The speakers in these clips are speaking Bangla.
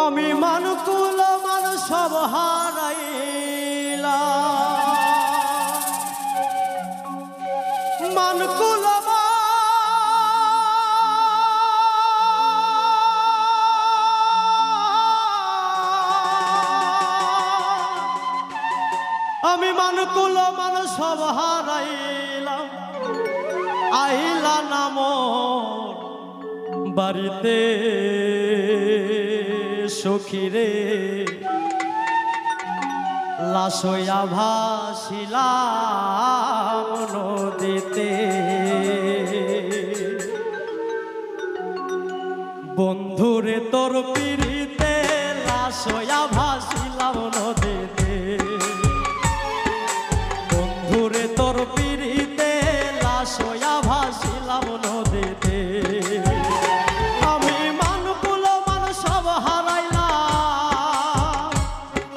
আমি মানকুল মান সব হারাইলাম, মানকুল আমি মানকুল মান সব হারাইলাম। আইলা নাম বাড়িতে সখীরে, লাশ হইয়া ভাসিলাম নদীতে। বন্ধুরে তোর পিড়িতে লাশ হইয়া ভাসিলাম নদীতে। বন্ধুরে তোর পিড়িতে লাশ হইয়া ভাসিলাম নদীতে। আমি মানকুল মান সব হারাইলাম,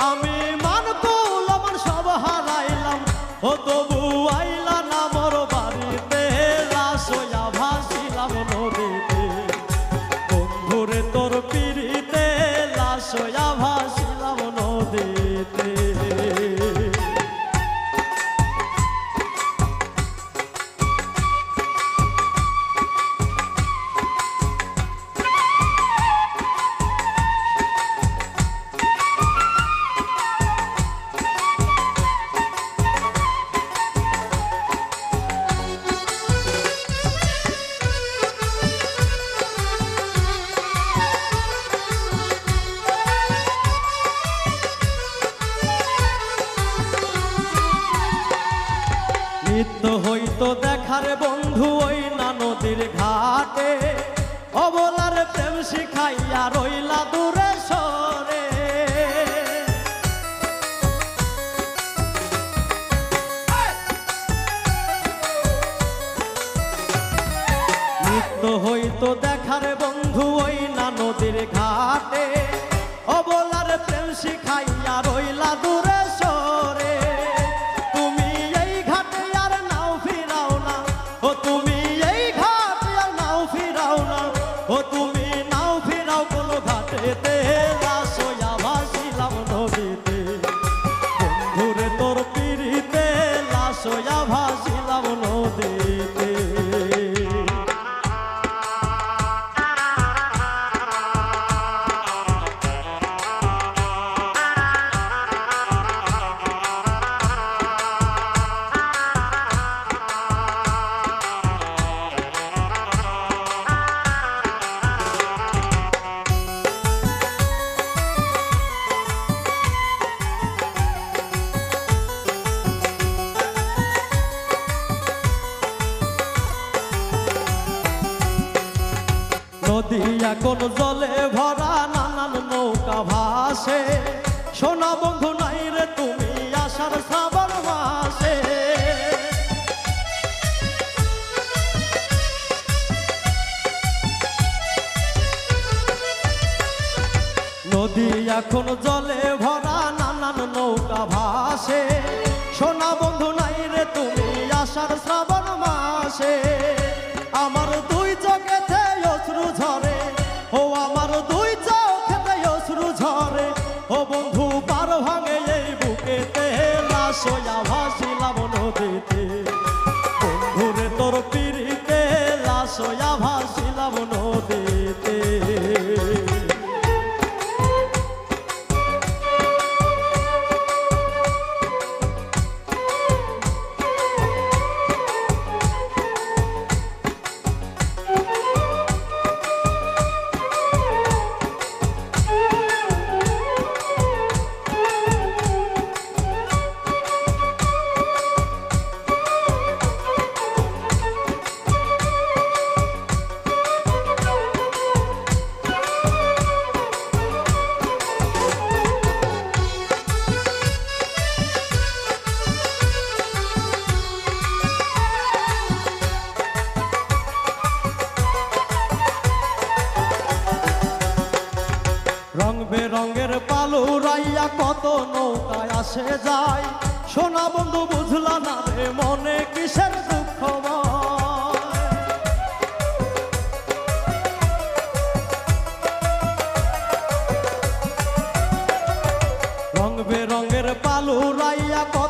আমি মানকুল মান সব হারাইলাম। ও তবু আইলা না মোর বাড়িতে, লাশ হইয়া ভাসিলাম নদীতে। বন্ধুরে তোর পিড়িতে লাশ হইয়া ভাসিলাম নদীতে। নিত্য হইতো দেখারে বন্ধু ওই না নদীর ঘাটে, অবলার প্রেম শিখাইয়া রইলা দূরে সরে। নিত্য হইতো দেখারে বন্ধু ওই না নদীর ঘাটে, অবলার প্রেম শিখাইয়া রইলা দূরে সরে। ও তুমি নাও ফিরাও কোন ঘাটেতে, লাশ হইয়া ভাসিলাম নদীতে। বন্ধুরে তোর পিড়িতে লাশ হইয়া ভাসিলাম নদীতে। নদী এখন জলে ভরা, নানান নৌকা ভাসে। সোনা বন্ধু নাই রে তুমি আষাঢ় শ্রাবণ মাসে। নদী এখন জলে ভরা, নানান নৌকা ভাসে। সোনা বন্ধু নাই রে তুমি আষাঢ় শ্রাবণ মাসে। আমার দুই চোখেতে অশ্রু ঝরে, ও আমার দুই চোখেতে অশ্রু ঝরে। ও বন্ধু পার ভাঙে এই বুকেতে, লাশ হইয়া ভাসিলাম নদীতে। বন্ধুরে তোর পিড়িতে লাশ হইয়া ভাসিলাম নদীতে। রং বেরঙের পালু রাইয়া কত নৌকায় আসে যায়। সোনা বন্ধু বুঝলা না রে মনে কিসের দুঃখ।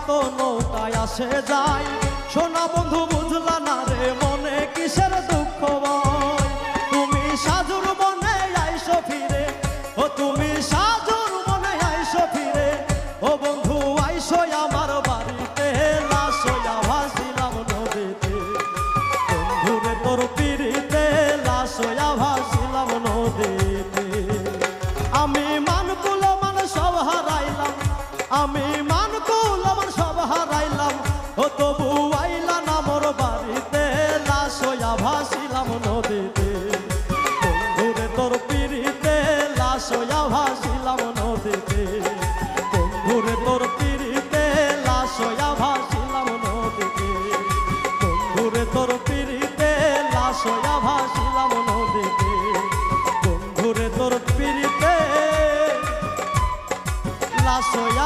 কত নৌকায় আসে যায়, সোনা বন্ধু বুঝলা না রে মনে কিসের দুঃখ ভয়। তুমি সাজুর মনে আইসো ফিরে, ও তুমি সাজুর মনে আইসো ফিরে, ও বন্ধু আইসো আমার বাড়িতে, লাশ হইয়া ভাসিলাম নদীতে, বন্ধুরে তোর পিড়িতে লাশ হইয়া ভাসিলাম নদীতে। আমি মানকুল মান সব হারাইলাম, আমি মানকুল মান সব হারাইলাম, ও তবু আইলা না মোর বাড়িতে, লাশ হইয়া ভাসিলাম নদীতে, বন্ধুরে তোর পিড়িতে লাশ হইয়া ভাসিলাম নদীতে, বন্ধুরে তোর পিড়িতে লাশ হইয়া ভাসিলাম নদীতে, বন্ধুরে তোর পিড়িতে লাশ হইয়া ভাসিলাম নদীতে, বন্ধুরে তোর পিড়িতে লাশ হইয়া